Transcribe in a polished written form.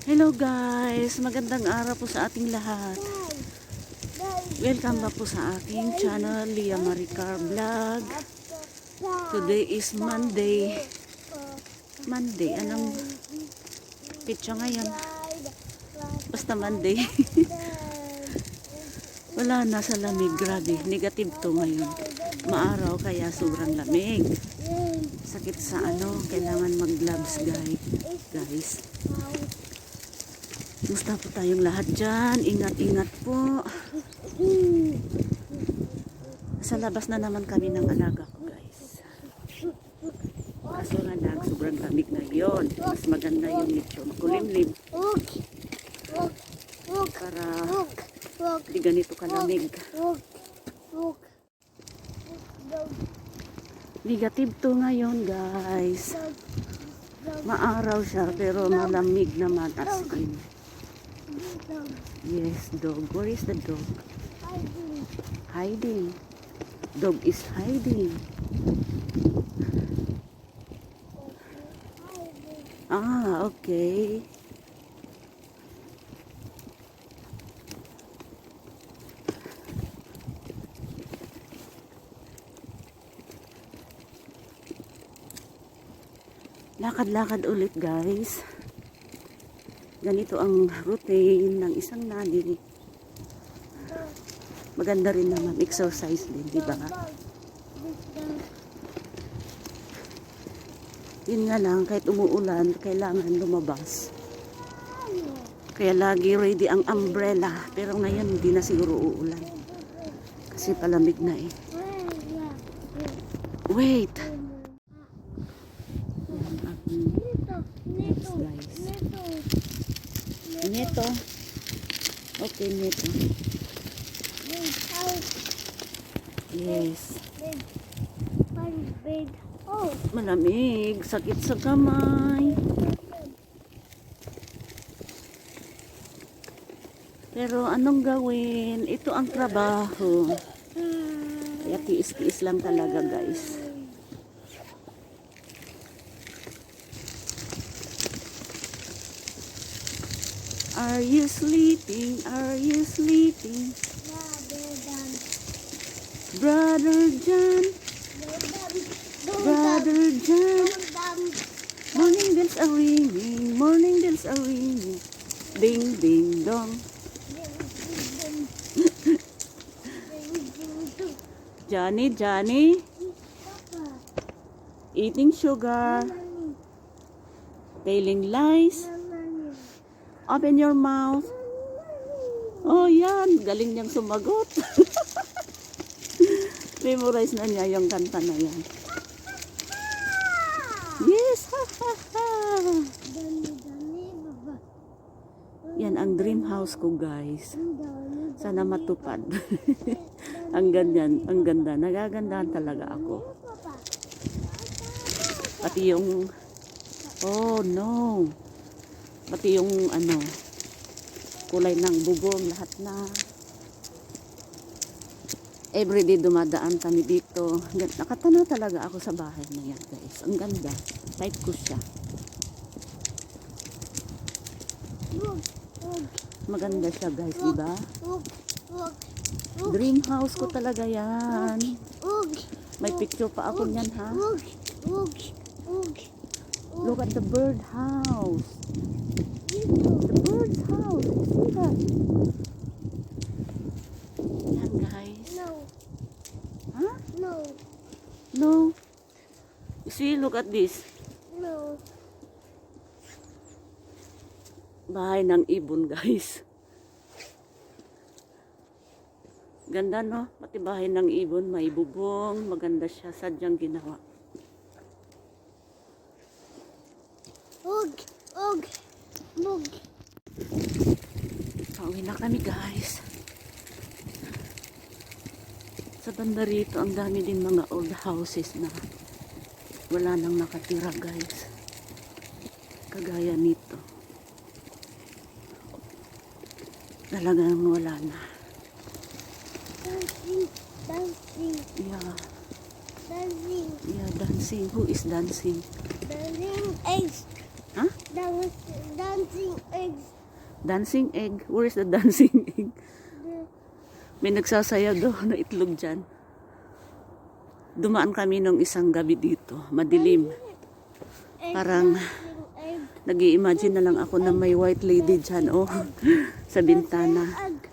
Hello guys, magandang araw po sa ating lahat. Welcome back po sa aking channel, Lia Maricar Vlog. Today is Monday. Anong pitsa ngayon? Basta Monday. Wala na sa lamig, grabe. Negative to ngayon. Maaraw kaya sobrang lamig. Sakit sa kailangan mag-gloves guys. Musta po tayong lahat dyan. Ingat-ingat po. Sa labas na naman kami ng alaga ko guys. Kaso nga sobrang lamig ngayon. Mas maganda yung lechon. Kulimlim. Para di ganito kalamig. Negative to ngayon guys. Maaraw siya pero malamig naman as in. Yes, dog. Where is the dog? Hiding. Dog is hiding. Ah, okay. Lakad-lakad ulit guys. Ganito ang routine ng isang nanay. Maganda rin naman exercise din, di ba? Yun nga lang, kahit umuulan, kailangan lumabas. Kaya lagi ready ang umbrella. Pero ngayon hindi na siguro uulan. Kasi palamig na eh. Wait! Yes, guys. Neto. Okay, neto. Yes. Malamig. Sakit sa kamay. Pero anong gawin? Ito ang trabaho. Kaya tiis-tiis lang talaga guys. Are you sleeping? Are you sleeping? Brother John. Brother John. Morning bells are ringing. Morning bells are ringing. Ding ding dong. Johnny. Eating sugar. Telling lies. Open your mouth. Oh, yan. Galing niyang sumagot. Memorize na niya yung kanta na yan. Yes! Yan ang dream house ko, guys. Sana matupad. Ang ganda. Nagagandahan talaga ako. Pati yung... Oh, no. Pati yung kulay ng bubong, lahat na. Everyday dumadaan kami dito. Nakatanaw talaga ako sa bahay na yan guys. Ang ganda. Type ko siya. Maganda siya guys, diba? Dream house ko talaga yan. May picture pa ako niyan ha. Look at the bird house. The bird's house. See that? Yan guys. No. Huh? No. No. You see, look at this. No. Bahay ng ibon guys. Ganda no? Pati bahay ng ibon, may bubong. Maganda siya. Sadyang ginawa. Pauwi na kami guys. Sa banda rito ang dami din mga old houses na wala nang nakatira guys. Kagaya nito. Talagang wala na. Dancing. Yeah. Dancing. Yeah, dancing. Who is dancing? Dancing is. Huh? Dancing. dancing eggs. Dancing egg. Where's the dancing egg? The, May nagsasayaw doon na itlog dyan. Dumaan kami nung isang gabi dito. Madilim. egg, Parang dancing egg. nag-i-imagine na lang ako na may white lady dyan, oh. Sa bintana. Egg.